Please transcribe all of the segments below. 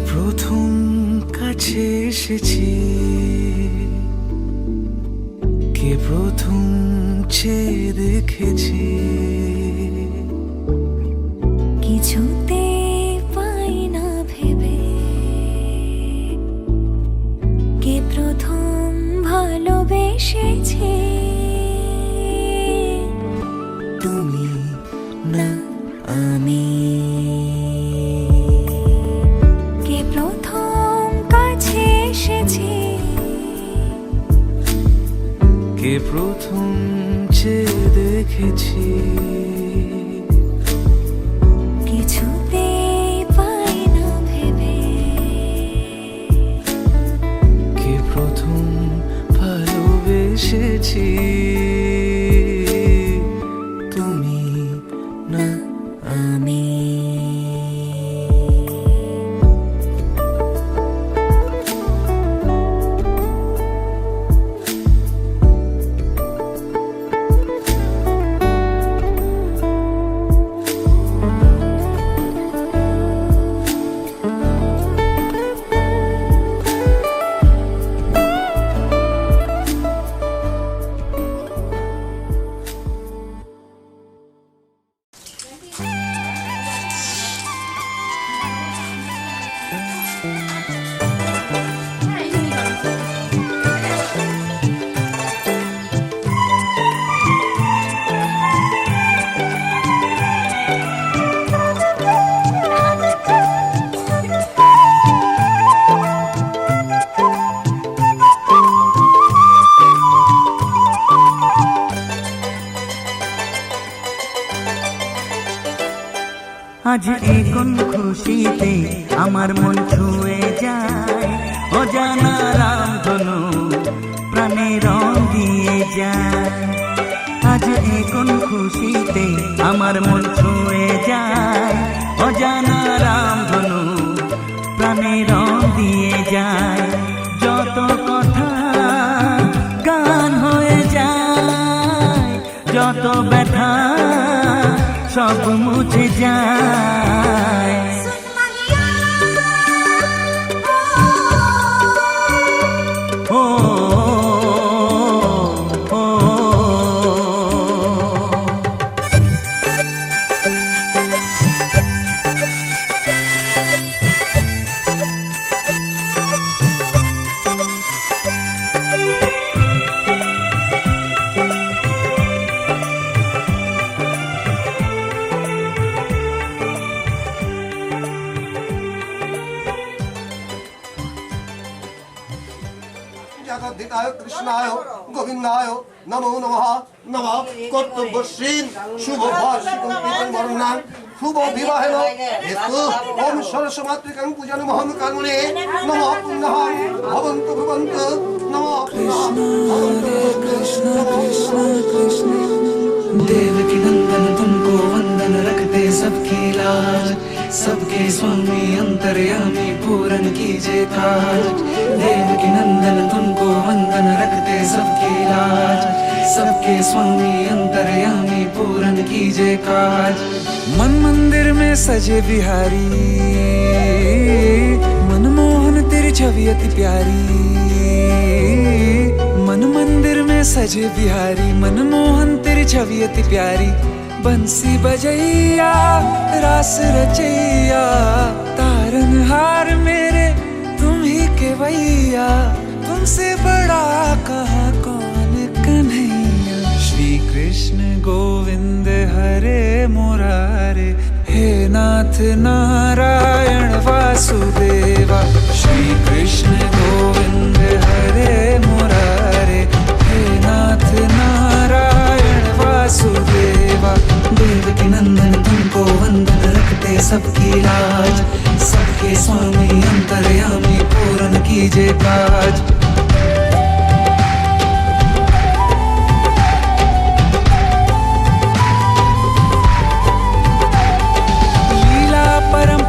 প্রথম কাছে এসেছি, কে প্রথম চেয়ে দেখেছি, কিছুতে পাই না ভেবে, কে প্রথম ভালোবেসেছে। তুমি না আমি। কে প্রথম কাছে এসেছে, কে প্রথম চেয়ে দেখেছি, কিছুতে পাই না ভেবে, কে প্রথম ভালোবেসেছি। তুমি না আমি। আজ এই কোন খুশিতে আমার মন ছুঁয়ে যায়, অজানা রামধনু প্রাণে রং দিয়ে যায়। আজ এই কোন খুশিতে আমার মন ছুঁয়ে যায়, অজানা রামধনু প্রাণে রং দিয়ে যায়। যত কথা গান হয়ে যায়, যত ব্যথা সব মুছে যায়। ও जगद्धिताय कृष्णाय गोविंदाय नमो नमः। नमः कर्तव्यशील शुभ वार्षिकं प्रीतं वर्णनां शुभ विवाहेन हेतु ओम सरस्वतीं पूजन महं कर्मणे नमः पुनः भवन्तु भवन्तु नमः कृष्ण हरे कृष्ण कृष्ण कृष्ण। देवकी नंदन तुमको वंदन रखते सबकी लाज, सबके स्वामी अंतर्यामी पूरन कीजिए काज। देवकी नंदन तुमको वंदन रखते सबकी लाज, सबके स्वामी अंतर्यामी पूरन कीजिए काज। मन मंदिर में सजे बिहारी, मनमोहन तेरी छवि अति प्यारी। मन मंदिर में सजे बिहारी, मनमोहन तेरी छवि अति प्यारी। बंसी बजैया रास रचैया, तारनहार मेरे तुम ही के भैया। तुमसे बड़ा कहाँ कौन कन्हैया। श्री कृष्ण गोविंद हरे मुरारे, हे नाथ नारायण वासुदेवा। श्री कृष्ण गोविंद हरे मुरारे, हे नाथ नारायण वासुदेवा। देवकी नंदन तुमको वंदन रखते सबकी लाज, सबके स्वामी अंतर्यामी पूरन कीजिए काज। लीला परम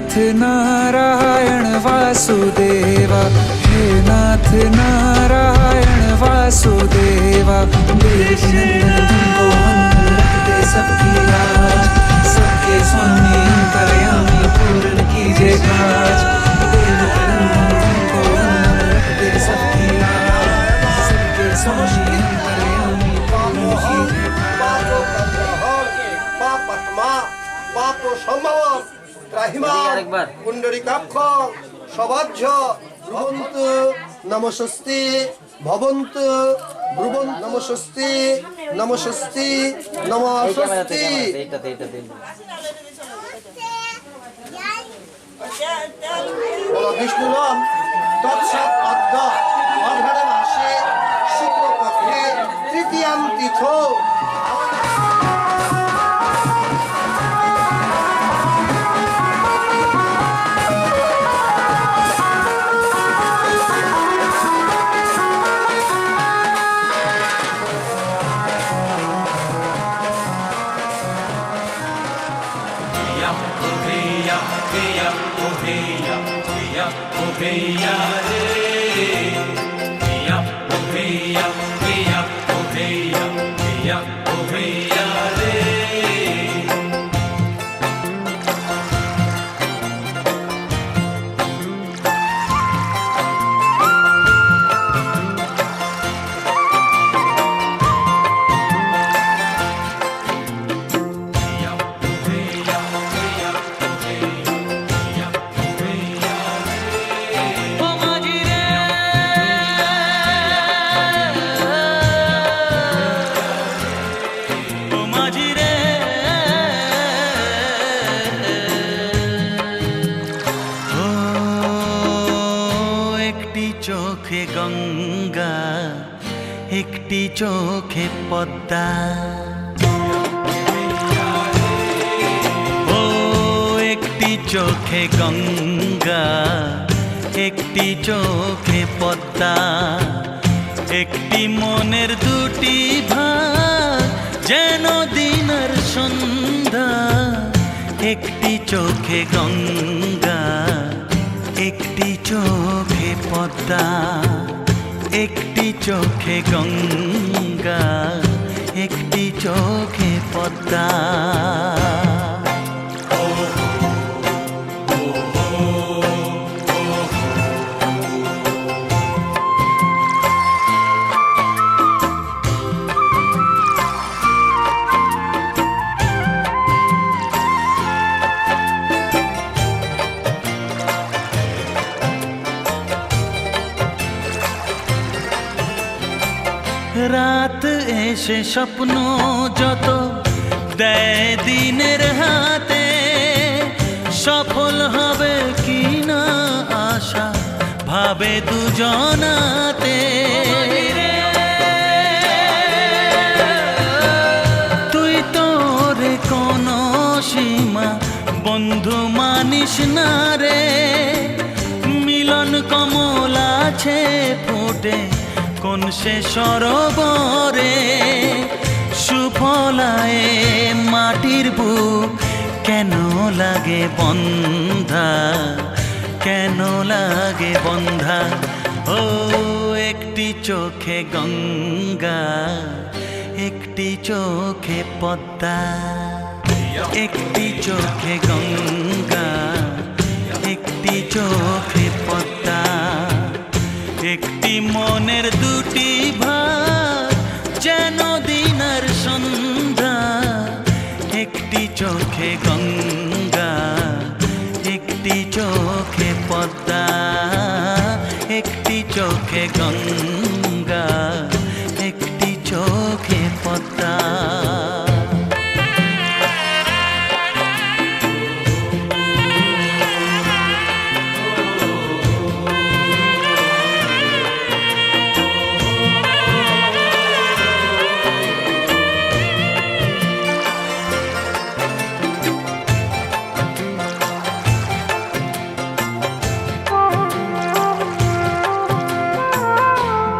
नाथ नारायण वासुदेवा, हे नाथ नारायण वासुदेवा। देवकी नंदन तुमको वंदन रखते सबकी लाज, सबके स्वामी अंतर्यामी पूर्ण कीजिए काज। देवकी नंदन तुमको वंदन रखते सबकी लाज, सबके स्वामी अंतर्यामी पूर्ण कीजिए পাপ সম্ভব ত্রাহিমা পুণ্ডরিকাক্ষ সবাজ্য ভবন্তু নমস্তি ভবন্তু ব্রুবন্ত নমস্তি নমস্তি নমস্তি। বিষ্ণু নাম তৎসৎ অদ্য অঘ্রাণ মাসে শুক্লপক্ষে তৃতীয়াম তিথ। চোখে গঙ্গা, একটি চোখে পদ্মা, ও একটি চোখে গঙ্গা, একটি চোখে পদ্মা, একটি মনের দুটি ভাগ যেন দিনের সন্ধ্যা। একটি চোখে গঙ্গা, একটি চোখে পদ্মা, একটি চোখে গঙ্গা, একটি চোখে পদ্মা। রাত এসে স্বপ্ন যত দেয় দিনের হাতে, সফল হবে কি না আশা ভাবে দুজনাতে। তুই তোর কোনো সীমা বন্ধু মানিস না রে, মিলন কমল আছে ফুটে কোন সে সরোবরে। সুফলায় মাটির বুক কেন লাগে বন্ধা, কেন লাগে বন্ধা। ও একটি চোখে গঙ্গা, একটি চোখে পদ্মা, একটি চোখে গঙ্গা, একটি চোখে পদ্মা, একটি মনের দুটি ভাগ যেন দিনের সন্ধ্যা। একটি চোখে গঙ্গা, একটি চোখে পদ্মা, একটি চোখে গঙ্গা, একটি চোখে পদ্মা।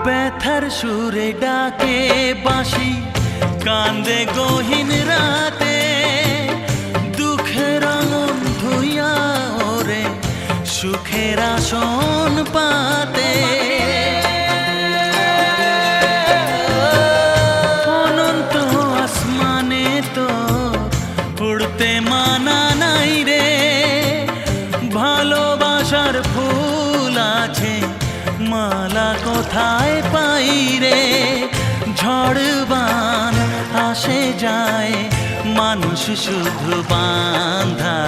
ব্যথার সুরে ডাকে বাঁশি, কান্দে গহীন রাতে, দুঃখের আঙুন ধুইয়া ওর সুখের আসন পাতে অনন্ত আসমানে তো উড়তে মানা নাই রে, ভালোবাসার ফুল আছে মালা কোথায় পাই রে। ঝড়বান আসে যায় মানুষ শুধু বাঁধা,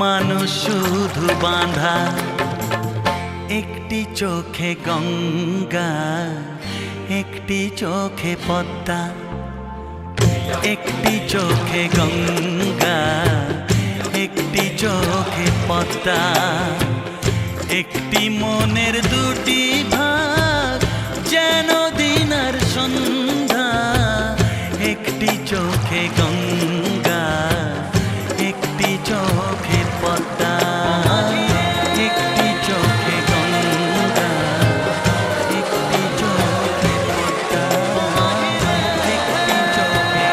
মানুষ শুধু বাঁধা। একটি চোখে গঙ্গা, একটি চোখে পদ্মা, একটি চোখে গঙ্গা, একটি চোখে পদ্মা। একটি মনের দুটি ভাগ যেন দিন আর সন্ধ্যা। একটি চোখে গঙ্গা, একটি চোখে পদ্মা, একটি চোখে গঙ্গা, একটি চোখে পদ্মা, একটি চোখে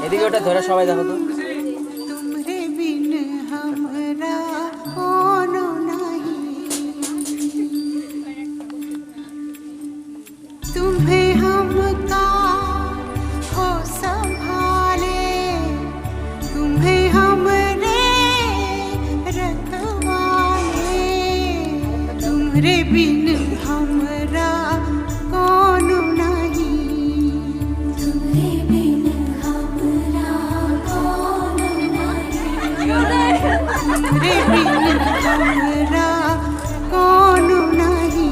এদিকে ওটা ধরে সবাই দেখো তো। तुमरे बिन हमरा कोनो नहीं तुम्हें हमका हो संभाले, तुम्हें हमरे रखवाले, तुम्हारे बिन हमरा कौन नहीं, तुम्हारे बिन हमरा कौन नहीं, तुम्हारे बिन हमरा कौन नहीं।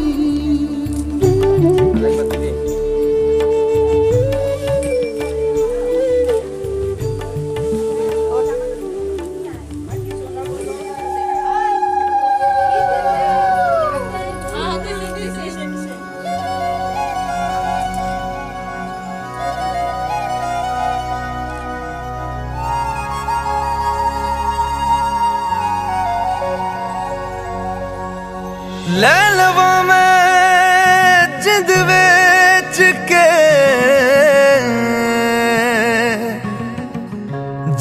ਲੈ ਲਵਾਂ ਮੈਂ ਜਿੰਦ ਵਿੱਚ ਕੇ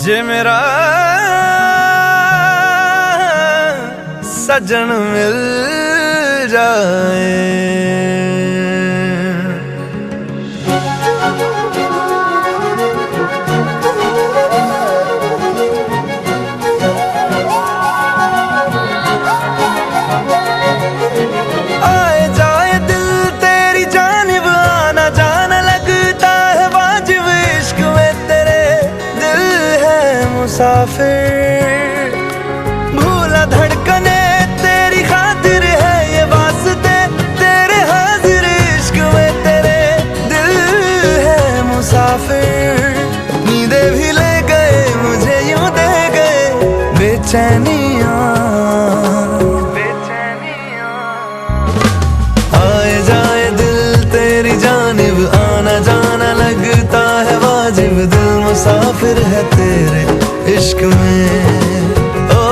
ਜੇ ਮੇਰਾ ਸਜਣ ਮਿਲ ਜਾਏ। मुसाफिर भूला धड़कने तेरी खातिर है ये वास्ते तेरे हाजिर इश्क में तेरे दिल है मुसाफिर। नींदे भी ले गए मुझे यूं दे गए बेचैनियां, आए जाए दिल तेरी जानिब आना जाना लगता है वाजिब, दिल मुसाफिर है तेरे इश्क में। ओ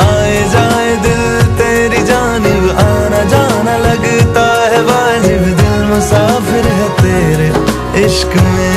आए जाए दिल तेरी जानिब आना जाना लगता है वाजिब, दिल मुसाफिर है तेरे इश्क में।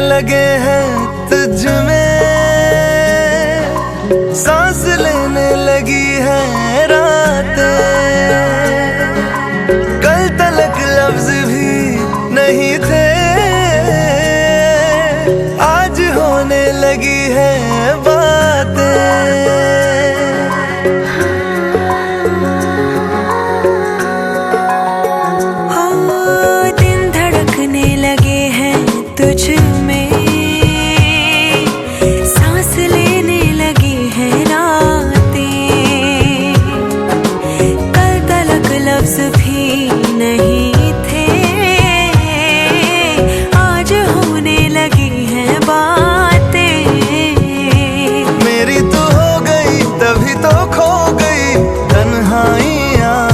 लगे हैं तुझ में सांस लेने लगी है रातें, कल तलक लफ्ज भी नहीं थे आज होने लगी है बातें। दिन धड़कने लगे हैं तुझ में, लफ्ज भी नहीं थे आज होने लगी हैं बातें। मेरी तो हो गई तभी तो खो गई तन्हाइयाँ,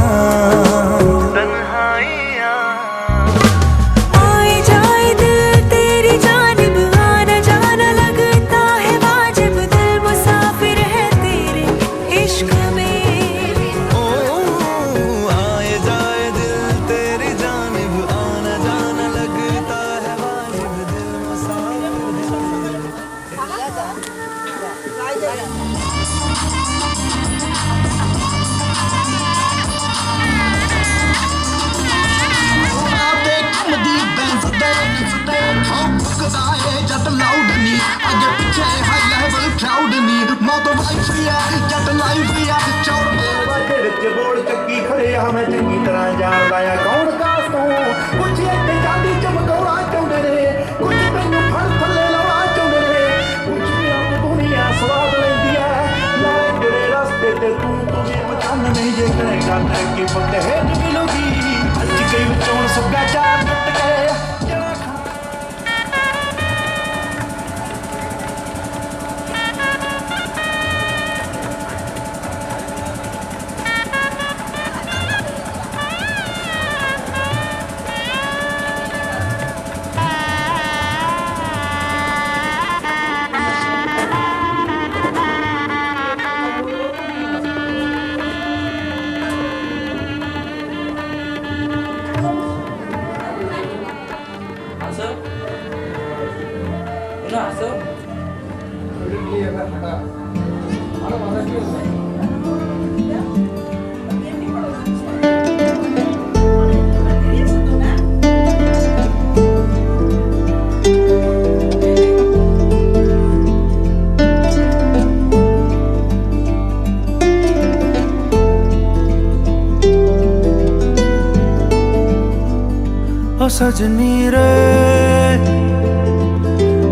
आए जाए दिल तेरी जानिब आना जाना लगता है वाजिब, दिल मुसाफिर है तेरे इश्क में। जट लाउड नी अगे पीछे हाई लेवल क्राउड नी मौत वाइफ या जट लाइफ या चौड़ बाटे विच बोल चक्की खड़े हमें चंगी तरह जान लाया कौन कास तू कुछ एक जाती चमकौड़ा चाहुंदे ने कुछ तैनू फड़ थल्ले लवा चाहुंदे ने कुछ भी आप दुनिया स्वाद लैंदी है ना तेरे रास्ते ते तू भी मचान नहीं जे करेगा कि बंदे है मिलोगी अज कई विचों सभ्याचार टुट गए। শোনো আসো। ओ सजनी रे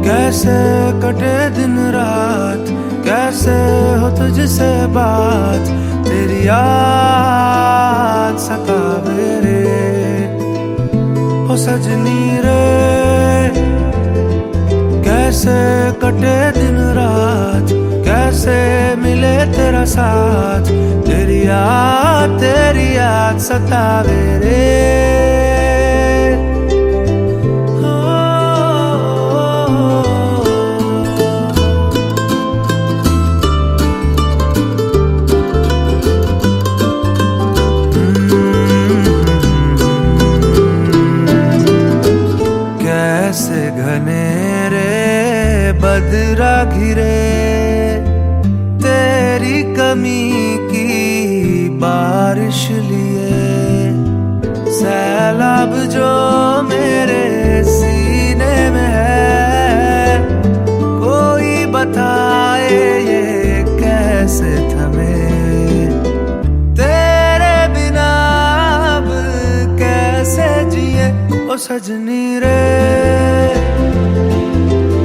कैसे कटे दिन रात, कैसे हो तुझसे बात, तेरी याद सतावे रे। ओ सजनी रे कैसे कटे दिन रात, कैसे मिले तेरा साथ, तेरी याद सतावे रे। कैसे घनेरे बदरा घिरे तेरी कमी की बारिश लिए, सैलाब जो मेरे सीने में है, कोई बताए ये कैसे थमे, तेरे बिना अब कैसे जिए। ओ सजनी रे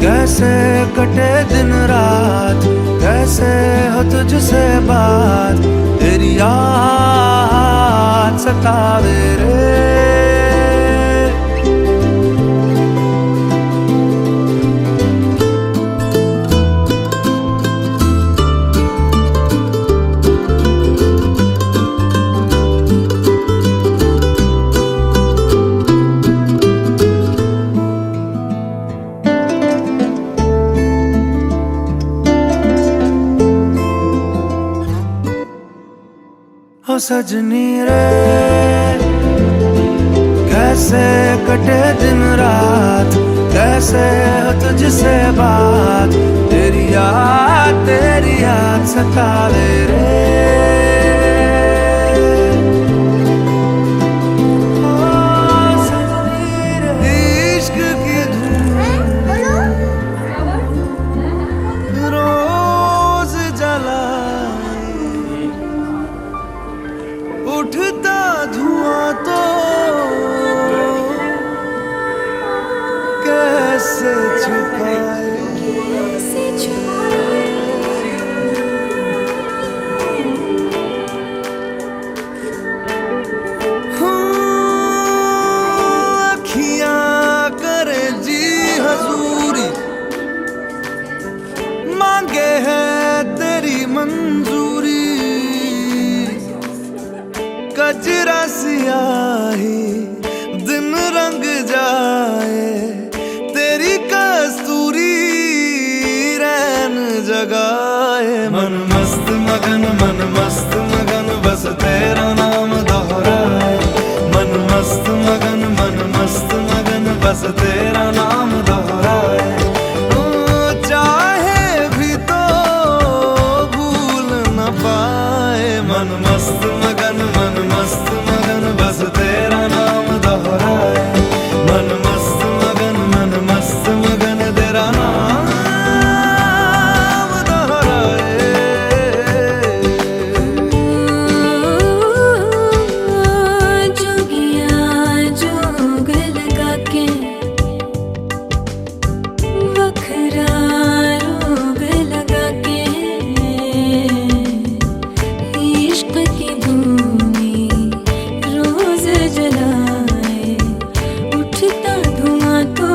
कैसे कटे दिन रात, कैसे हो तुझसे बात, तेरी याद सतावे रे। ओ सजनी रे कैसे कटे दिन रात, कैसे हो तुझसे बात, तेरी याद सतावे रे। ओ सजनी रे इश्क की धूम रोज जलाए, उठता धुआं तो कैसे छुपाए, अखियां करे जी हजूरी, मांगे है तेरी मंजूरी, कजरा सियाही दिन रंग जाए, तेरी कस्तूरी रैन जगाए। मन मस्त मगन बस तेरा नाम दोहराए, मन मस्त मगन बस तेरा नाम दोहराए। चाहे भी तो भूल न पाए, मन मस्त मगन बस तेरा नाम दोहराए, मन मस्त मगन तेरा नाम दोहराए। जोगिया जोग लगा के वखरा रोग लगा के, इश्क की धूनी रोज जलाए, उठता धुआं तो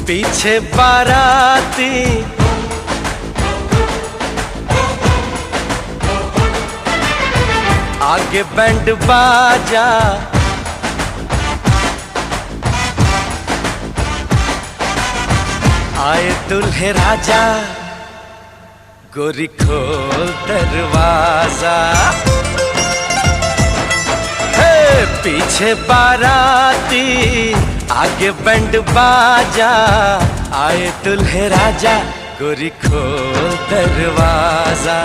पीछे बाराती आगे बैंड बाजा, आए दुल्हे राजा, गोरी खोल दरवाजा। हे पीछे बाराती आगे बैंड बाजा, आए दुल्हे राजा, गोरी खोल दरवाजा।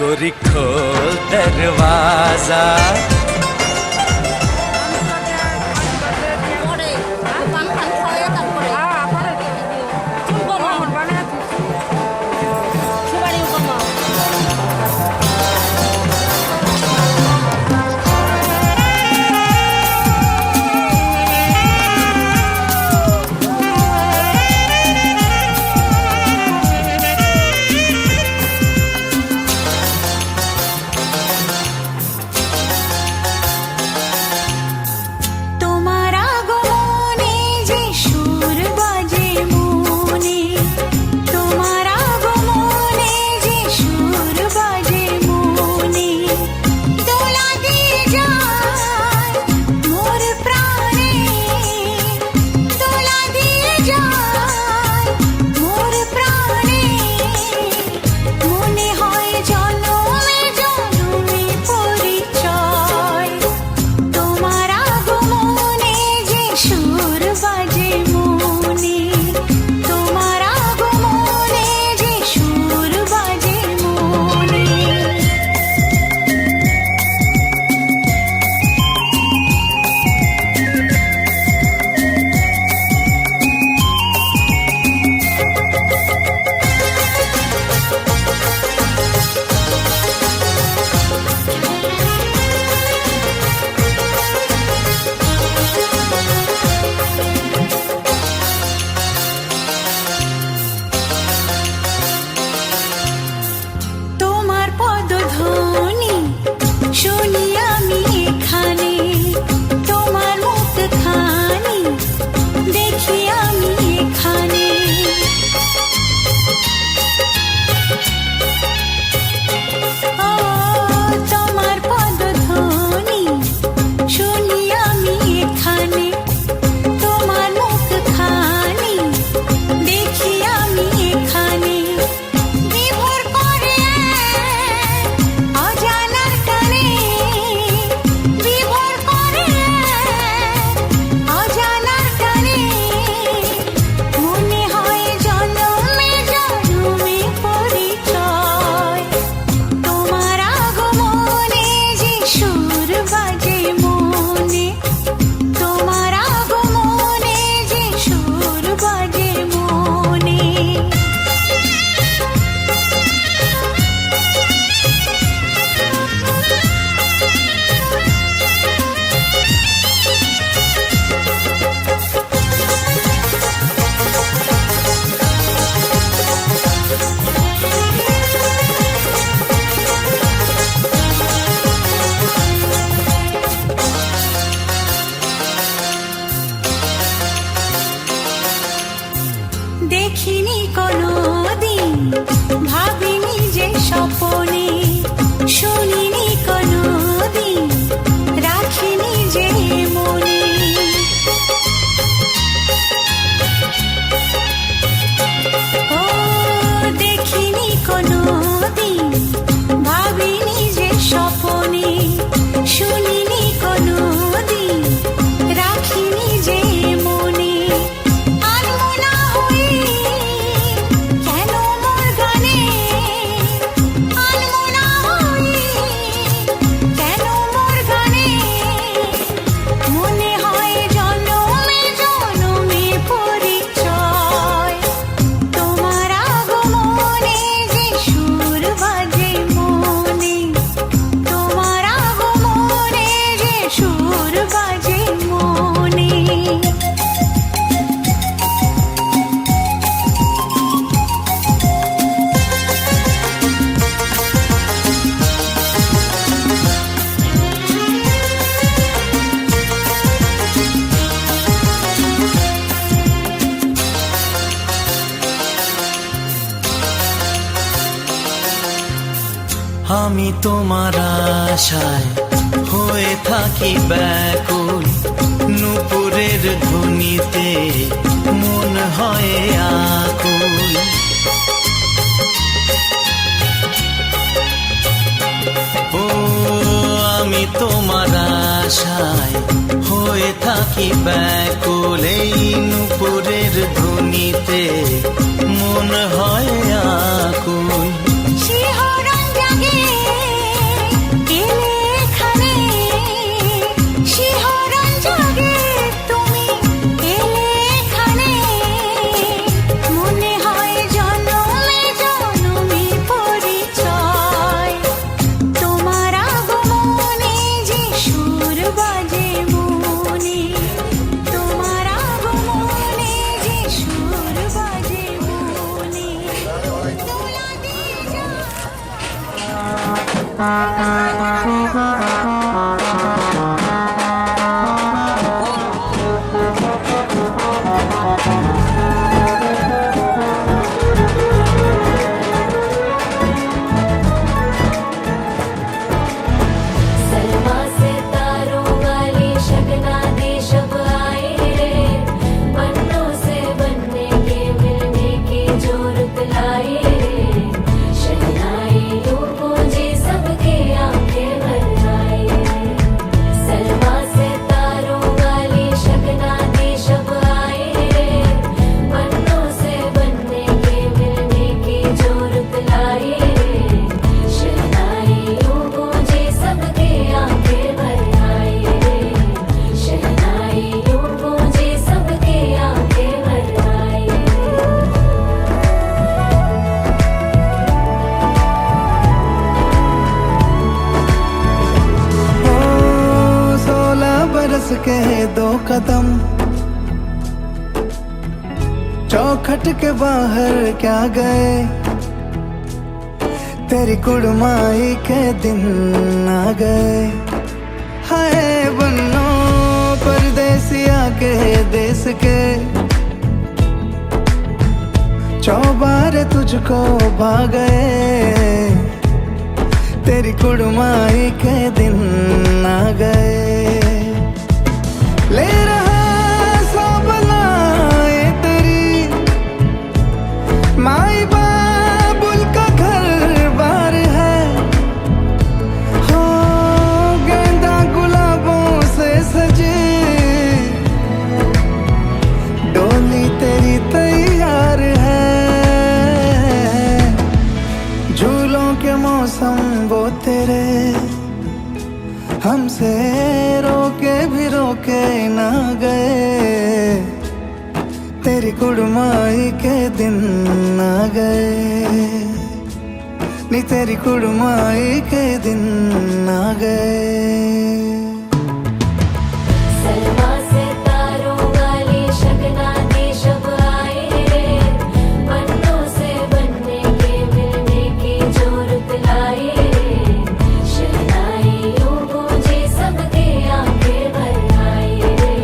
गोरी खोल दरवाजा। আমি তোমার আশায় হয়ে থাকি ব্যাকুল, নূপুরের ধ্বনিতে মন হয় আকুল। ও আমি তোমার আশায় হয়ে থাকি ব্যাকুল, এই নূপুরের ধ্বনিতে মন হয় আকুল। শিহরণ জাগে এলে এখানে, শিহরণ জাগে তুমি এলে এখানে, মনে হয় জন্মে জন্মে পরিচয়, তোমার আগমনে যে সুর বাজে মনে, তোমার আগমনে যে সুর বাজে মনে, দোলাতে যায়। सलमा से तारों वाली शगना दे शब आए रे, पन्नों से बनने के मिलने की जोरत लाए रे, शहनाई यूं गूंजी सबके आंखें भर आए रे। सलमा से तारों वाली शगना दे शब आए रे, पन्नों से बनने के मिलने की जोरत लाए रे, शहनाई यूं गूंजी सबके आंखें भर आए रे, शहनाई यूं गूंजी सबके आंखें भर आए रे। ओ 16 बरस के 2 कदम, चौखट के बाहर क्या गए, तेरी कुड़माई के दिन आ गए। हाय बन्नो परदेसिया के देश के, चौबारे तुझको भा गए, तेरी कुड़माई के दिन आ गए। ले रहा सब लाए तेरी माई बाबुल का घर बार है, हो गेंदा गुलाबों से सजे, डोली तेरी तैयार है, झूलों के मौसम वो तेरे, हमसे रोके भी रोके ना गए, तेरी कुड़माई के दिन आ गए, नी तेरी कुड़माई के दिन आ गए। सलमा से तारों वाली शगना दे शब आए रे, पन्नों से बनने के मिलने की जोरत लाए रे, शहनाई यूं गूंजी सबके आंखें भर आए रे,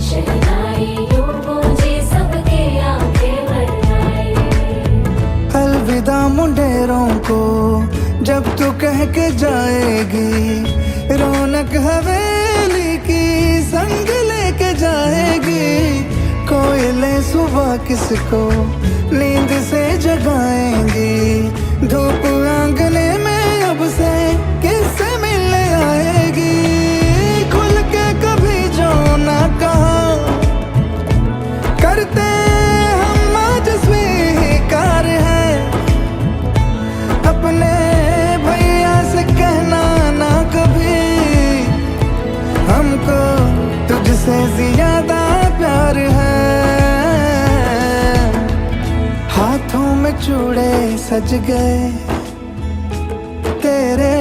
शहनाई यूं गूंजी सबके आंखें भर आए रे। अलविदा मुंडेरों को जब तू कह के जाएगी, रौनक हवेली की संग लेके जाएगी, कोयले सुबह किसको नींद से जगाएंगी, धूप आंगने में अब से किससे मिलने आएगी, खुल के कभी जो ना कहा करते हम आज स्वीकार है, अपने भैया से कहना ना कभी, हमको तुझसे ज्यादा प्यार है। हाथों में चूड़े सज गए, तेरे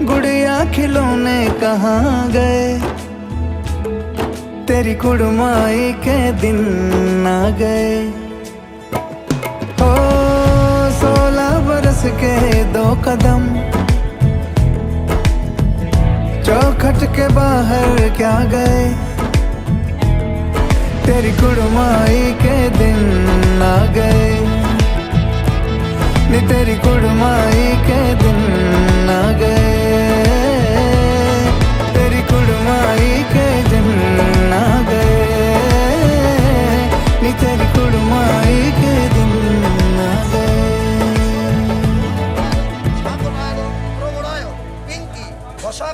गुड़िया खिलौने कहाँ गए, तेरी कुड़माई के दिन आ गए। ओ 16 बरस के 2 कदम, चौखट के बाहर क्या गए, तेरी कुड़माई के दिन आ गए, नी तेरी कुड़माई के दिन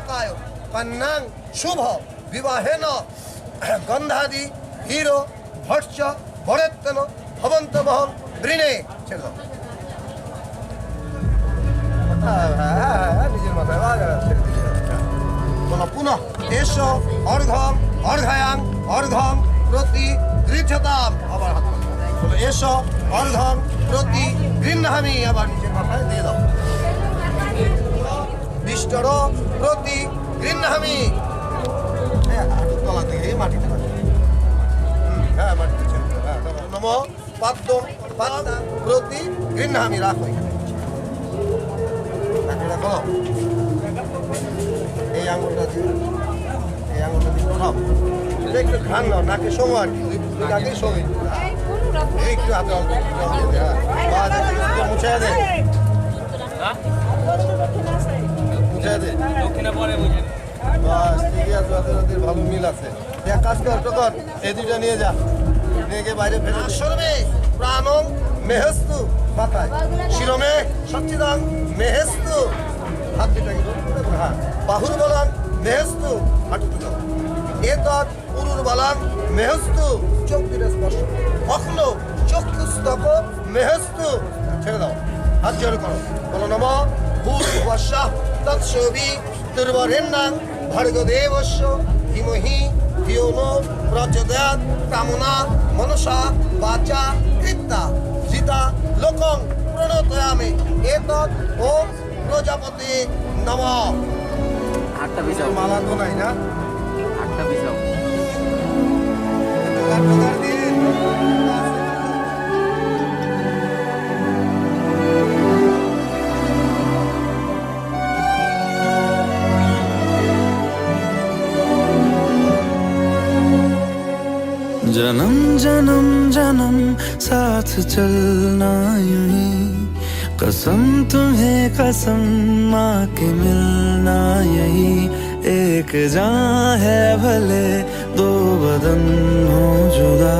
विवाहाकाय कन्यां शुभ विवाहेन गंधादि हीरो भट्स बरेत्तन भवन्तमहं ऋणे ছেড়ে দাও নিজের মাথায় বলো পুনঃ এস অর্ঘং অর্ঘায়াং অর্ঘং প্রতি গৃহ্যতাম আবার হাত বলো এস অর্ঘং প্রতি গৃহ্ণামি আবার নিজের মাথায় দিয়ে দাও বিষ্টর প্রতি গৃহ্ণামি তলা থেকে মাটিতে হ্যাঁ মাটিতে নম পাদ্য পাদ্য প্রতি গৃহ্ণামি রাখো রাখো এই আঙুলটা দিয়ে উঠাও একটু ঘান নাও নাকে সময় আর কি আগেই সময় একটু হাতে অল্প মুছে দে মুছে দে বাস ঠিক আছে ওদের ভালো মিল আছে এক কাজ কর টোকর এই দুইটা নিয়ে যা নিয়ে গিয়ে বাইরে ফেলে সরবে প্রাণং মেহস্তু মাথায় শিরমে সচ্চিদাং মেহস্তু হাত দুটাকে হ্যাঁ বাহুর বলাং মেহস্তু হাঁটুতে দাও এতৎ পুরুর বলাং মেহস্তু চোখ দুটো স্পর্শ অখল চক্ষুস্তক মেহস্তু ছেড়ে দাও হাত জোর করো বলো নম ভূর্ভুবস্য তৎসবি দুর্বরেণ্যাং ভর্গদেবস্য ধীমহি ধিয়ো নো প্রচোদয়াৎ কামনা মনসা বাচা কৃত্তা জিতা লোকং প্রণতয়ামি এতৎ ওম প্রজাপতি নমঃ আটটা পিছাও মালা তো নাই না আটটা পিছাও जन्म जन्म जन्म साथ चलना यूं ही कसम तुम्हें कसम माँ के मिलना यही एक जान है भले दो बदन हो जुदा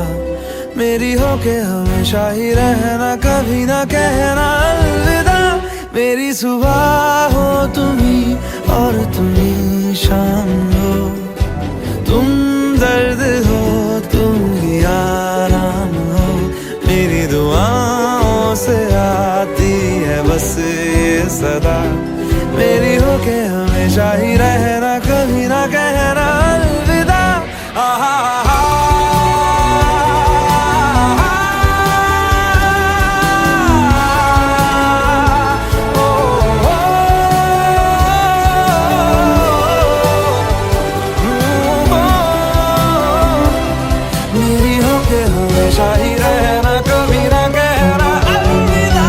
मेरी हो के हमेशा ही रहना कभी ना कहना अलविदा मेरी सुबह हो तुम्ही और तुम्ही शाम हो तुम दर्द हो तुम ही आराम हो मेरी दुआओं से आती है बस ये सदा मेरी हो के हमेशा ही रहना कभी ना कहना अलविदा आहा हमेशा ही रहना कभी ना कहना अलविदा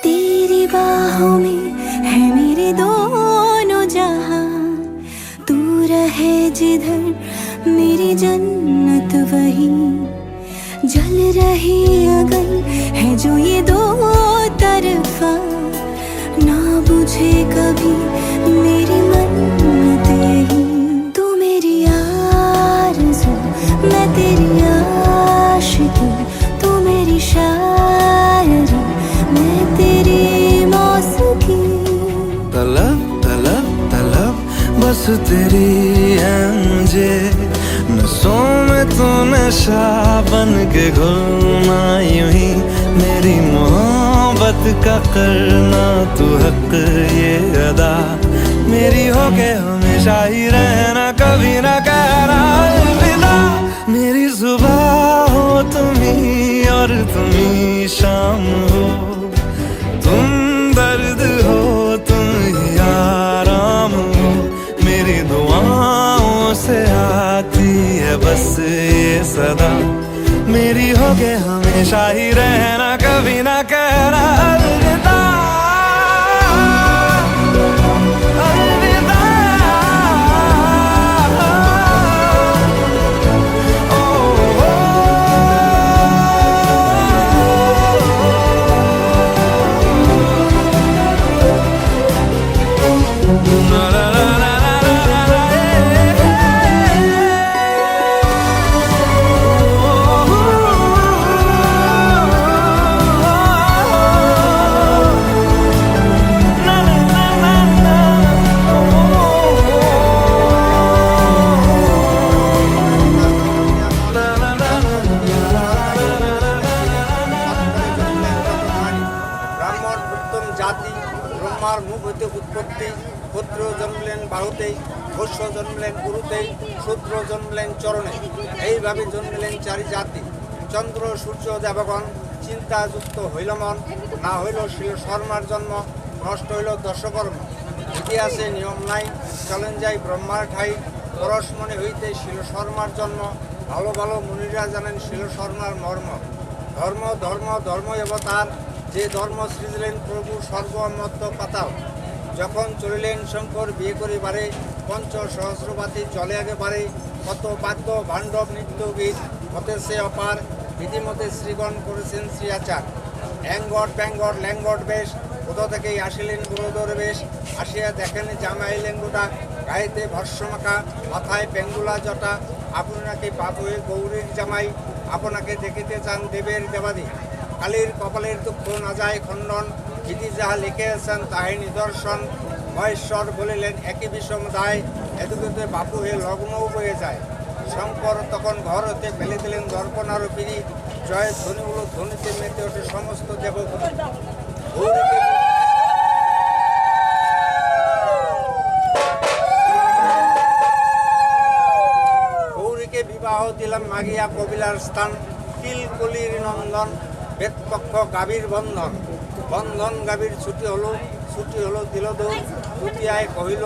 तेरी बाहों में है मेरे दोनों जहां तू रहे जिधर मेरी जन्नत वही जल रही अगन है जो ये दो तरफा ना बुझे कभी मेरी मन्नत यही तू मेरी आरज़ू मैं तेरी आशिकी तू मेरी शायरी मैं तेरी मौसीकी तलब तलब तलब बस तेरी है मुझे नसों में तो नशा बन के घुलना यूं ही मेरी मोहब्बत का करना तू हक ये अदा मेरी हो के हमेशा ही रहना कभी ना कहना अलविदा मेरी सुबह हो तुम्ही और तुम्ही शाम हो तुम दर्द हो तुम ही आराम हो मेरी दुआओं से आती है बस ये सदा मेरी हो के हमेशा ही रहना कभी ना कहना अलविदा अलविदा ओ, ओ, ओ, হইতে উৎপত্তি, পুত্র জন্মলেন বাহুতেই, বৈশ্য জন্মলেন গুরুতেই, শূদ্র জন্মলেন চরণে। এইভাবে জন্মলেন চারি জাতি। চন্দ্র সূর্য দেবগণ চিন্তাযুক্ত হইল মন, না হইল শিল শর্মার জন্ম, নষ্ট হইল দশকর্ম। ইতিহাসে নিয়ম নাই, চলেন যাই ব্রহ্মার ঠাই, পরশমণি হইতে শিল শর্মার জন্ম। ভালো ভালো মুনিরা জানেন শিল শর্মার মর্ম। ধর্ম ধর্ম ধর্ম অবতার, যে ধর্ম সৃজলেন প্রভু সর্বমত্ত পাতাল। যখন চলিলেন শঙ্কর বিয়ে করিবারে, পঞ্চ সহস্রবাতি চলে একেবারে। কত বাদ্য ভাণ্ডব নৃত্য গীত হতে সে অপার, রীতিমতে শ্রীগণ করেছেন শ্রী আচার। অ্যাঙ্গট ব্যাঙ্গট ল্যাঙ্গট বেশ, কোথা থেকেই আসিলেন গুরুদর বেশ। আসিয়া দেখেন জামাই লেঙ্গুটা, গায়েতে ভস্যমাখা, মাথায় পেঙ্গুলা জটা। আপনাকে পাপ হয়ে গৌরীর জামাই, আপনাকে দেখিতে চান দেবের দেবাদি। কালীর কপালের দুঃখ না যায় খণ্ডন, ইতি যাহা লিখেছেন তাহাই নিদর্শন। মহেশ্বর বলিলেন একই বিষম দায়, এদিকে বাপু হয়ে লগ্নও বয়ে যায়। শঙ্কর তখন ঘর হতে ফেলে দিলেন দর্পণ আরো পিড়ি, জয় ধ্বনিগুলো ধ্বনিতে মেতে ওঠে সমস্ত দেবগুলো। গৌরীকে বিবাহ দিলাম মাগিয়া কবিলার স্থান, তিলকলির নন্দন, বেদপক্ষ গাভীর বন্ধন। বন্ধন গাভীর ছুটি হলো দিল দৌড়, দুটিয়ায় কহিল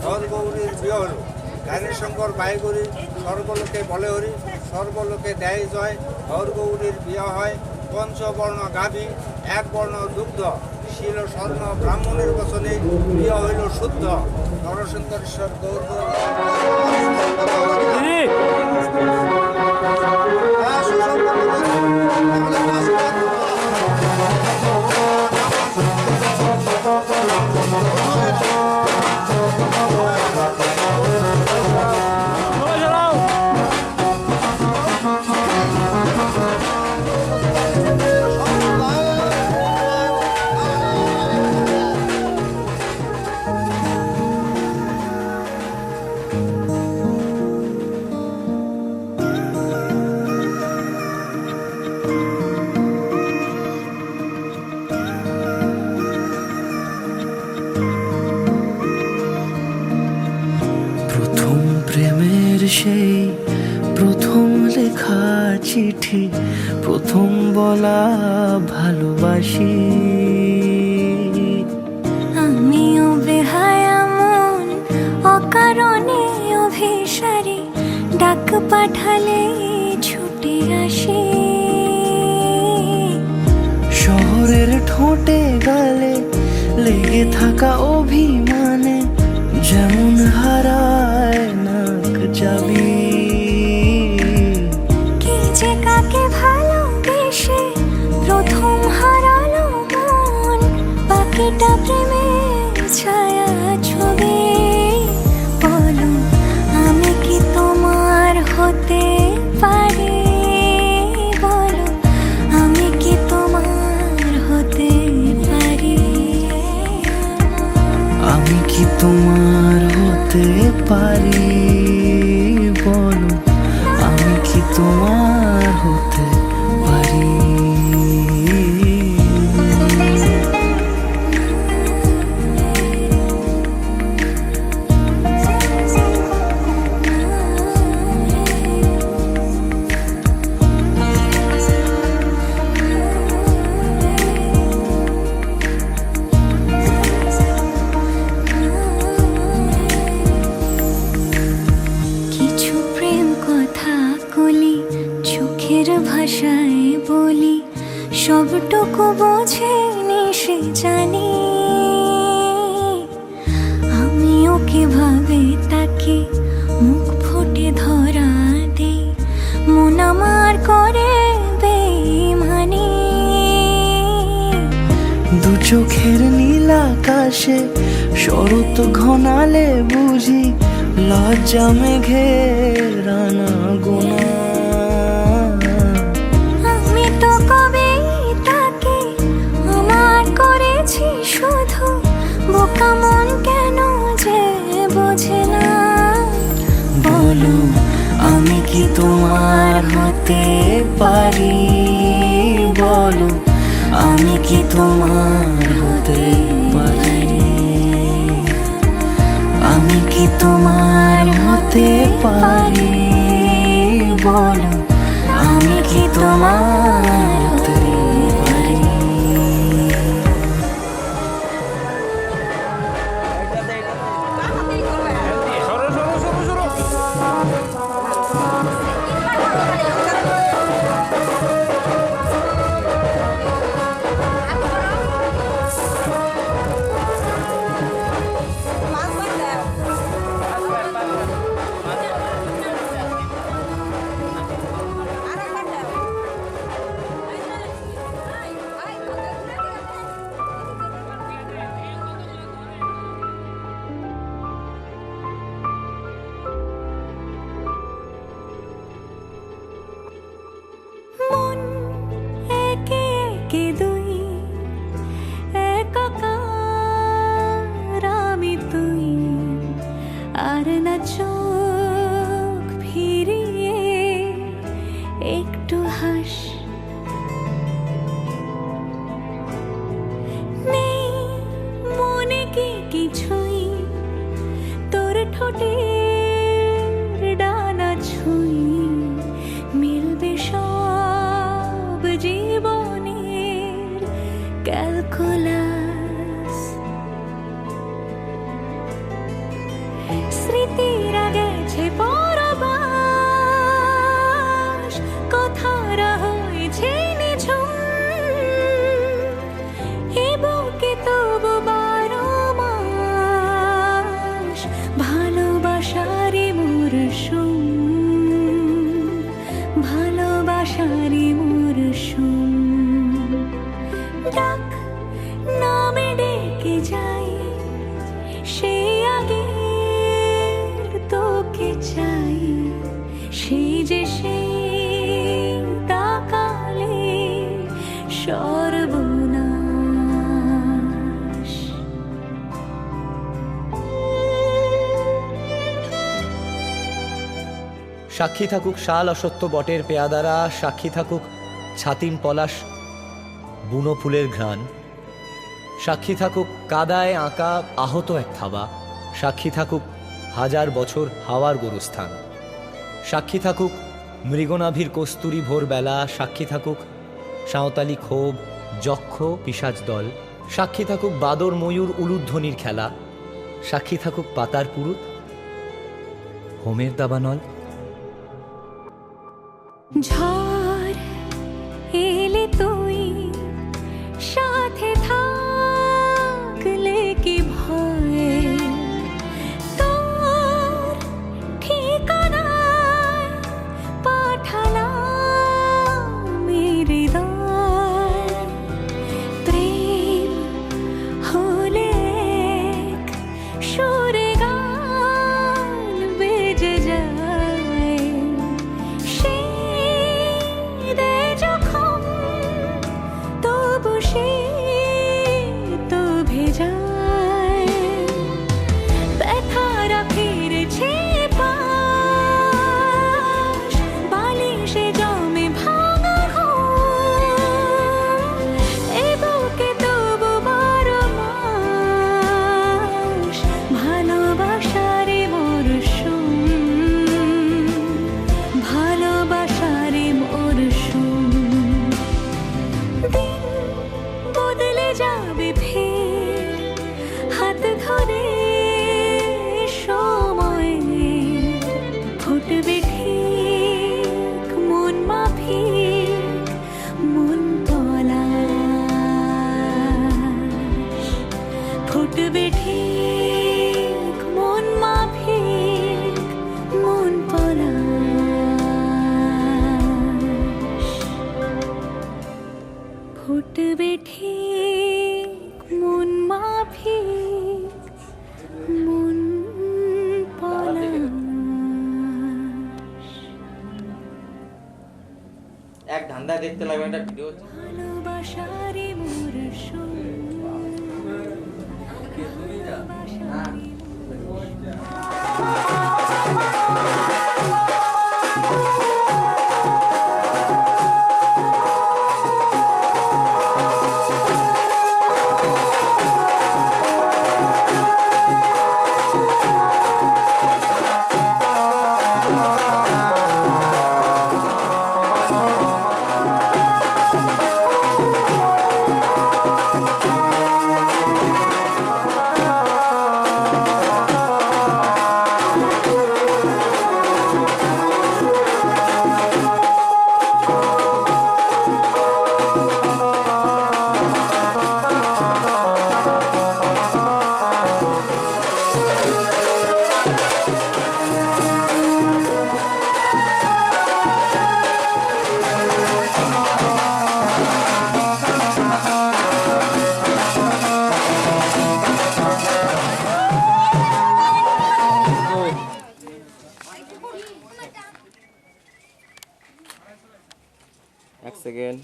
ধর গৌরীর বিয়ে হলো। গানের শঙ্কর বাইগৌরী, স্বর্গলোকে বলে হরি, সর্বলোকে দেয় জয়। ধর গৌরীর বিয়ে হয়, পঞ্চবর্ণ গাভী, এক বর্ণ দুগ্ধ। শিল স্বর্ণ ব্রাহ্মণের বচনে বিয়ে হইল শুদ্ধ। নরসুন্দরেশ্বর গৌর প্রেমের সেই প্রথম লেখা চিঠি, প্রথম বলা ভালোবাসি। আমিও বেহায়া মন অকারণে অভিসারী, ডাক পাঠালে ছুটে আসি। শহরের ঠোঁটে গালে লেগে থাকা অভিমানে, যেমন হারায় নাক যাবি। কে যে কাকে ভালোবেসে প্রথম হারালো মন, বাকিটা প্রেমের ছায়া ছবি। বলো আমি কি তোমার হতে পারি, বলো আমি কি তোমার হতে পারি। আমি কি তোমার হতে পারি, বলো আমি কি তোমার হতে পারি। কিছু প্রেম কথা কলি, চোখের ভাষায় বলি, সবটুকু বোঝেনি সে জানি। আমিও কিভাবে তাকে মুখ ফুটে ধরা দেই, মন আমার করে বেইমানি। দু চোখের নীল আকাশে শরৎ ঘনালে বুঝি, লজ্জা মেঘের রানা গোনা। আমি তো কবে তাকে আমার করেছি শুধু, বোকা মন কেন যে বোঝে না। বলো আমি কি তোমার হতে পারি, বলো আমি কি তোমার হতে পারি। আমি কি তোমার হতে পারি বলো, আমি কি তোমার হতে পারি? মন একে একে দুই, একাকার আমি তুই, আর না চোখ ফিরিয়ে একটু হাস। নেই মনে কি কিছুই, তোর ঠোঁটের ডানা ছুঁই, মিলবে সব জীবনের ক্যালকুলাস। স্মৃতিরা গেছে পরবাস, কথারা হয়েছে নিঝুম, এ বুকে তবু 12 মাস ভালোবাসারই মরশুম, ভালোবাসারই মরশুম। ডাক নামে ডেকে যাই, সে আগের তোকে চাই, সেই যে সেই তাকালে সর্বনাশ। সাক্ষী থাকুক শাল অসত্য বটের পেয়াদারা, সাক্ষী থাকুক ছাতিম পলাশ বুনো ফুলের ঘ্রাণ, সাক্ষী থাকুক কাদায় আঁকা আহত এক থাবা, সাক্ষী থাকুক হাজার বছর হাওয়ার গোরস্থান, সাক্ষী থাকুক মৃগনাভির কস্তুরী ভোরবেলা, সাক্ষী থাকুক সাঁওতালি ক্ষোভ যক্ষ পিশাচ দল, সাক্ষী থাকুক বাদর ময়ূর উলুধ্বনির খেলা, সাক্ষী থাকুক পাতার পুরুত হোমের দাবানল। ঝড় এলে তুই সাথে থাকলে কি ভয়, তোর ঠিকানায় পাঠালাম হৃদয়। প্রেম হলে এক সুরে গান বেজে যায়, যখন তবু সে তো ভেজায়। ব্যথারা ফিরেছে পাশ, বালিশে জমে ভাঙা ঘুম, এ বুকে তবু 12 মাস ভালোবাসারে মরশুম, ভালোবাসারে মরশুম। দিন বদলে যাবে ফের হাত ধরে সময়, ফুটবে ঠিক মন মাফিক মন পলাশ, ফুটবে ঠিক মন মাফিক মন পলাশ, ফুটবে ঠিক মন মাফিক মন পলাশ। এক ধান্দা দেখতে লাগবে একটা ভিডিও। ভালোবাসারে মরশুম, এক সেকেন্ড।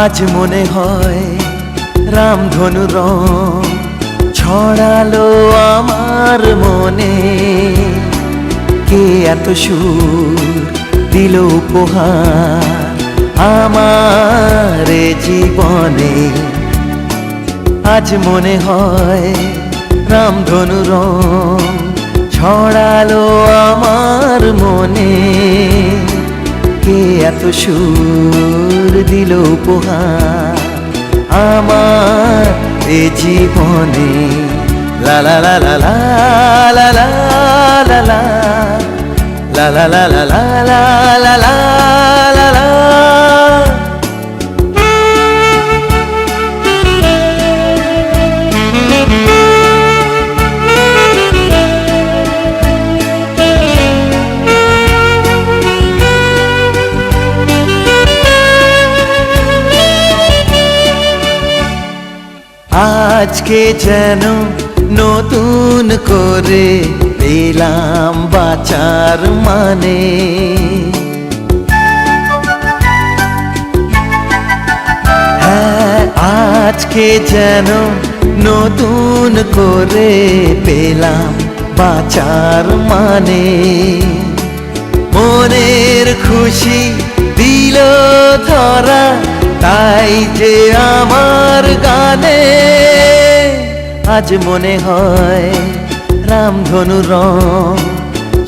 আজ মনে হয় রামধনু রং ছড়ালো আমার মনে, কে এত সুর দিল উপহার আমার জীবনে। আজ মনে হয় রামধনু রং ছড়ালো আমার মনে, কে এত সুর দিল উপহার আমার এ জীবনে। লা লা লা লা লা লা লা লা লা লা লা লা লা লা লা লা লা লা। আজকে যেন নতুন করে পেলাম বাঁচার মানে, হ্যাঁ আজকে যেন নতুন করে পেলাম বাঁচার মানে। মনের খুশি দিল ধরা তাই যে আমার গানে। আজ মনে হয় রামধনু রং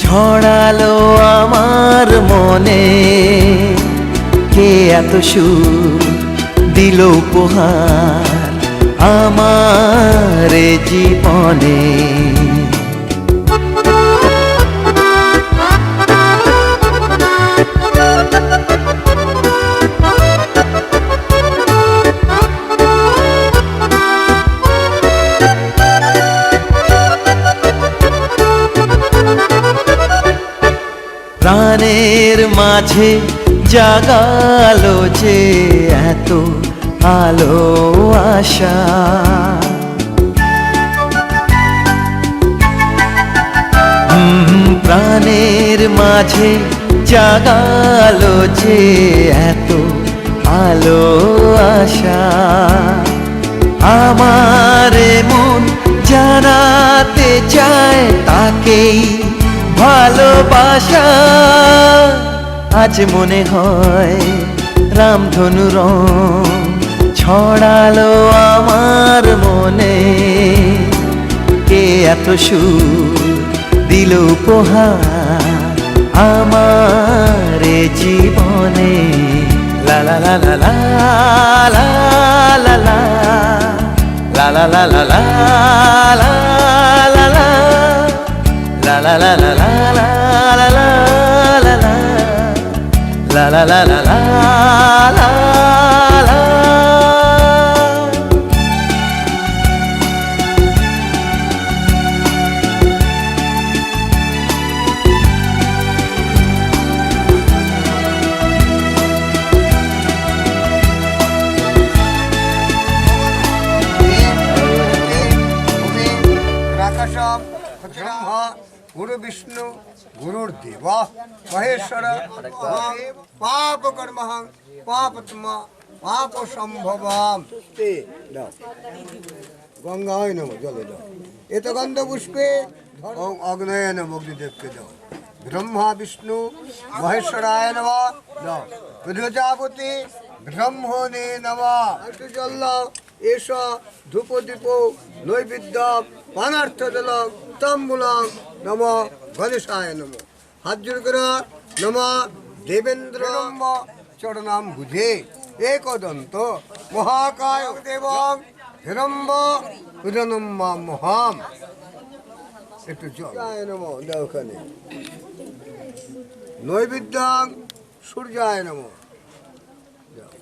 ছড়ালো আমার মনে, কে এত সুর দিল উপহার আমার জীবনে। প্রাণের মাঝে জাগালো যে এত আলো আশা, প্রাণের মাঝে জাগালো যে এত আলো আশা, আমার মন জানাতে চায় তাকেই ভালোবাসা। আজ মনে হয় রামধনু রং ছড়ালো আমার মনে, কে এত সুর দিল উপহার আমার জীবনে। লা লা লা লা লা লা লা লা লা লা লা লা লা লা লা লা la la la la la la la la la la la la la la la la. Brahma गुरु विष्णु गुरुर्देव महेश्वर पाप कर्म पापत्मा पाप संभवम। गंगाय नमः जले दाओ, एत गंध पुष्पे ओम अग्नय नमः अग्निदेव के दाओ, ब्रह्मा विष्णु महेश्वराय नमः दाओ, प्रजापति ब्रह्मणे नमः जल दाओ, एषा धूप दीप नैवेद्य पानार्थ जल ताम्बूल नमः गणेशाय नमः। हाथ जोड़ कर नमः देवेंद्र चरणाम बुझे एक दंत महाकाय देवं हिरम्ब उदनम महाम। একটু জয় নমঃ দাও ওখানে নৈবেদ্যং সূর্যায় নমঃ।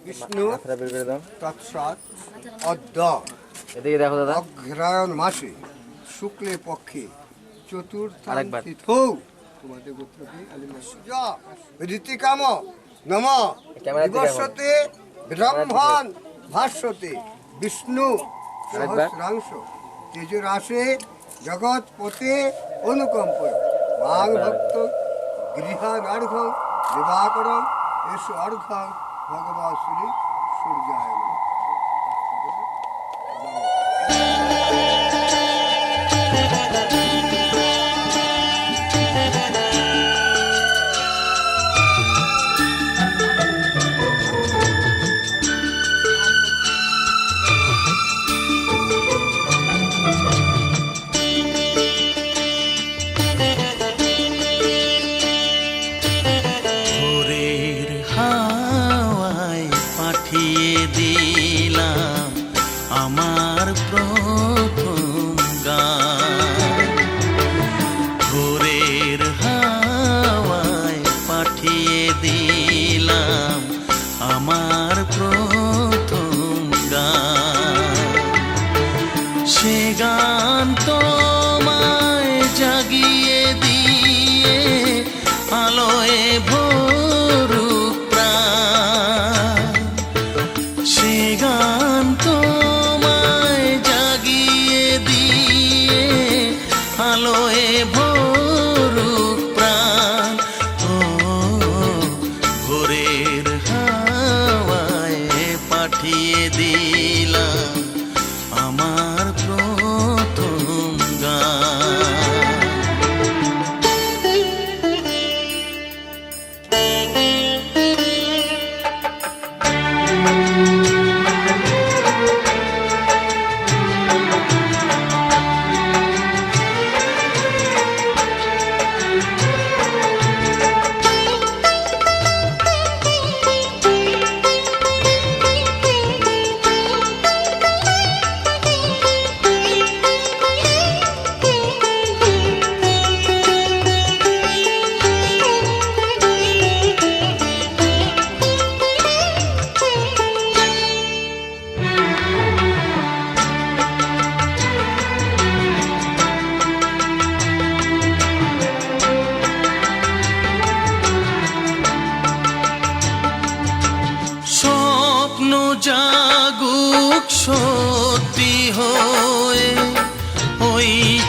বিষ্ণু তৎসৎ অদ্য এদিকে দেখো দাদা, অগ্রহায়ণ মাসে শুক্লে পক্ষে চতুর্থৌ তোমাদের গোত্র কি ঋতিকাম নম দিবসতে ব্রহ্মণ ভাস্বতে বিষ্ণু সহস্রাংশ তেজরাশে জগৎপতে অনুকম্প মাং ভক্ত গৃহানার্ঘং দিবাকরং এসু অর্ঘং ভগবান শ্রী সূর্যায় নমঃ। ভোরের হাওয়ায় পাঠিয়ে দিলাম আমার প্রথম গান, ভোরের হাওয়ায় পাঠিয়ে দিলাম আমার প্রথম গান, সে গান তোমায় জাগিয়ে দিয়ে আলোয় ভরুক প্রাণ, সে গান তোমায় জাগিয়ে দিয়ে আলোয় ভরুক প্রাণ। ও ভোরের হাওয়ায় পাঠিয়ে দিলাম আমার প্রথম গান।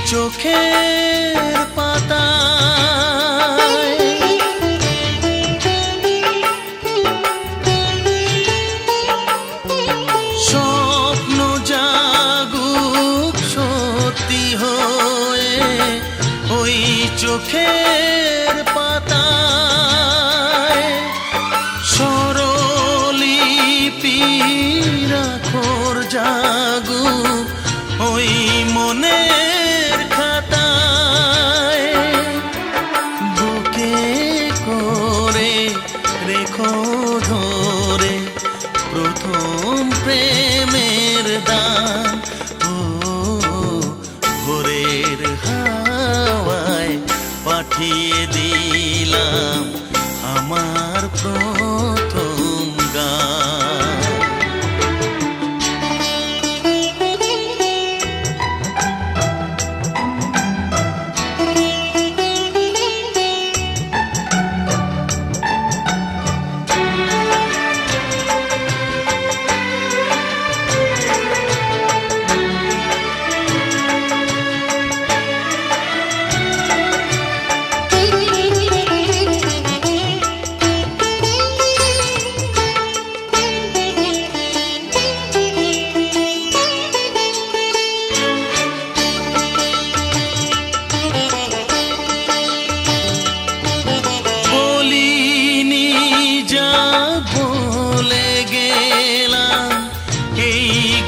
চোখের পাতায় স্বপ্ন জাগুক সত্যি হয়ে ওই চোখের পাতায় স্বরলিপি রাখোর জাগুক ওই মনের খাতায় বুকে করে রেখো ধরে প্রথম প্রেমের দান ও ভোরের হাওয়ায় পাঠিয়ে দিলাম আমার প্রথম গান।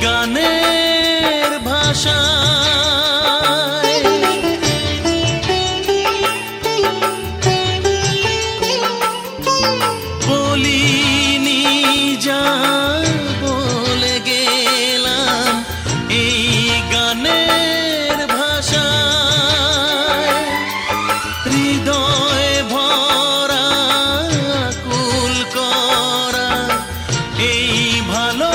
গানের ভাষায় বলিনি যা বলে গেলাম এই গানের ভাষায় হৃদয় ভরা কুল করা এই ভালো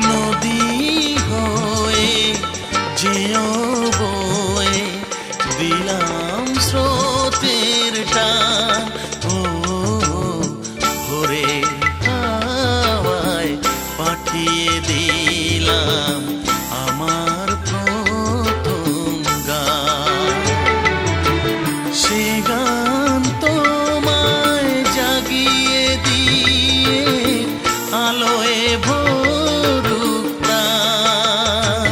নদী হয়ে যেও বয়ে দিলাম স্রোতের টান ও ভোরের হাওয়ায় পাঠিয়ে দিলাম আমার প্রথম গান। সে গান তোমায় জাগিয়ে দিয়ে আলোয় ভরুক প্রাণ।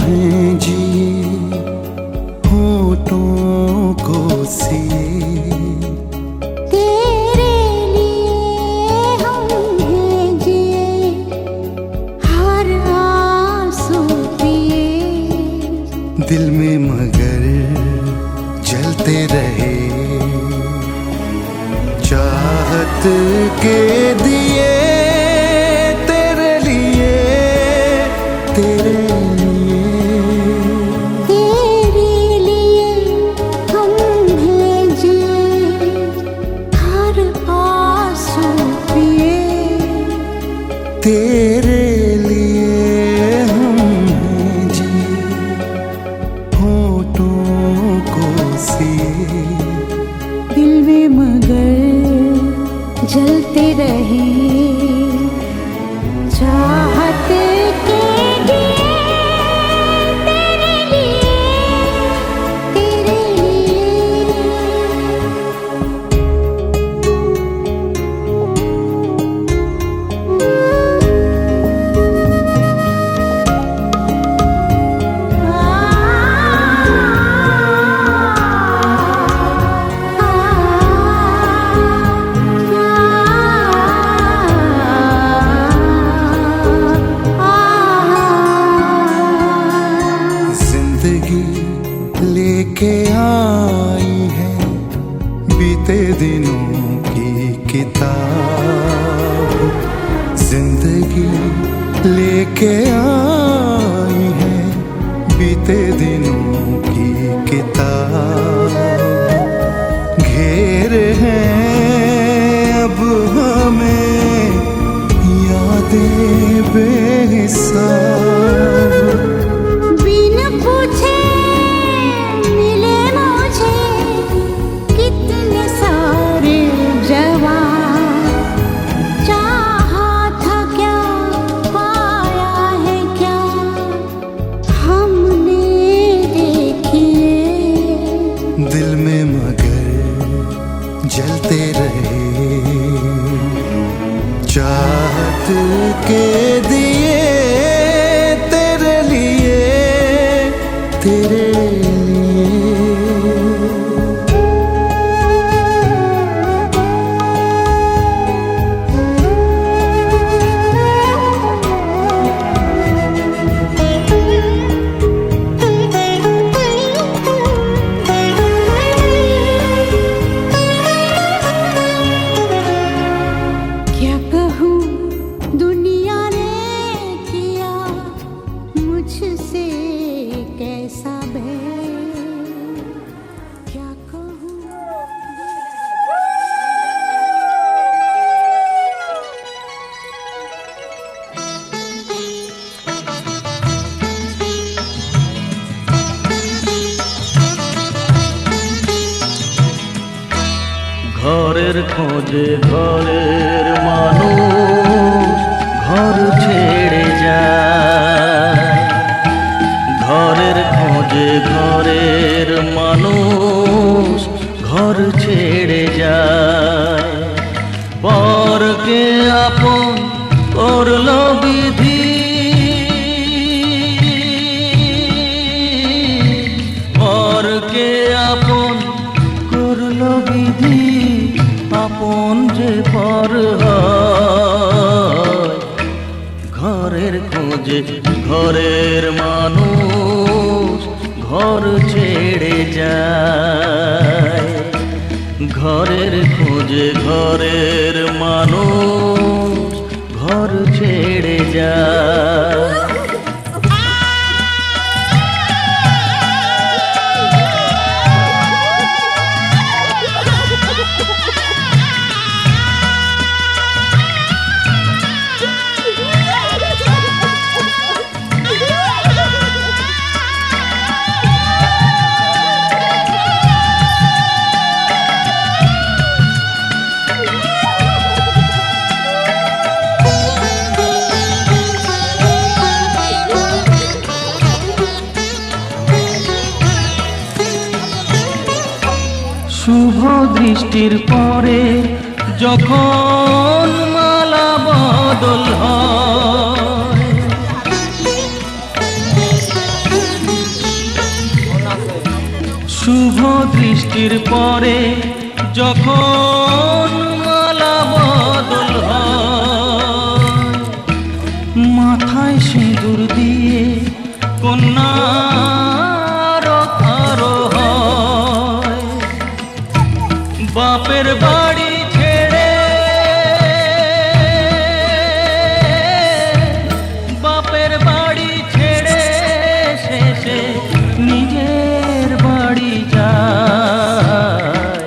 हैं जिए होठों को सिए, तेरे लिए हम हैं जिए हर आंसू पिए, दिल में मगर जलते रहे चाहत के दिए, तेरे लिए तेरे लिए हम हैं जिए हर आंसू पिए, तेरे लिए हम हैं जिए होठों को सिए, दिल में मगर जलते रहे चाहत के दिए, तेरे लिए तेरे लिए। जिंदगी लेके आई है बीते दिनों की किताब, जिंदगी लेके आई है बीते दिनों की किताब, घेर हैं अब हमें यादें बेहिसाब, बिन पूछे मिले मुझे कितने सारे जवाब, चाहा था क्या पाया है क्या हमने देखिए, दिल में मगर जलते रहे चाहत के दिए, तेरे लिए तेरे लिए। क्या कहूँ दुनिया ने किया मुझसे कैसा बैर, क्या कहूँ। ঘরের খোঁজে ঘরের মানুষ ঘর ছেড়ে যায়, ঘরের খোঁজে ঘরের মানুষ ঘর ছেড়ে যায়, পরকে আপন করলো বিধি, পরকে আপন করলো বিধি, আপন যে পর হয়, ঘরের খোঁজে ঘরের মানুষ ঘর ছেড়ে যায়, ঘরের খোঁজে ঘরের মানুষ ঘর ছেড়ে যায়। শুভ দৃষ্টির পরে যখন মালা বদল হয়, দৃষ্টির পরে যখন মালা বদল হয়, মাথায় সিঁদুর দিয়ে কন্যার আরো হয়, বাপের বাড়ি ছেড়ে বাপের বাড়ি ছেড়ে শেষে নিজের বাড়ি যায়।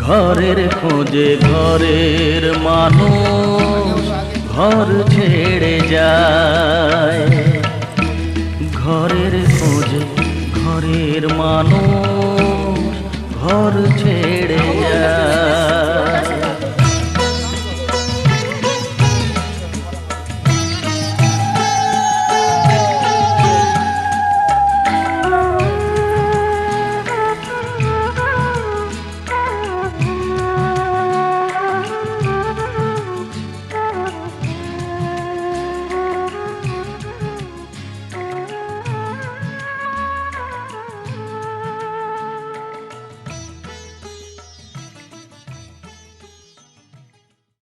ঘরের খোঁজে ঘরের মানুষ ঘর ছেড়ে যায়, ঘরের খোঁজে ঘরের মানুষ ঘর ছেড়ে যায়।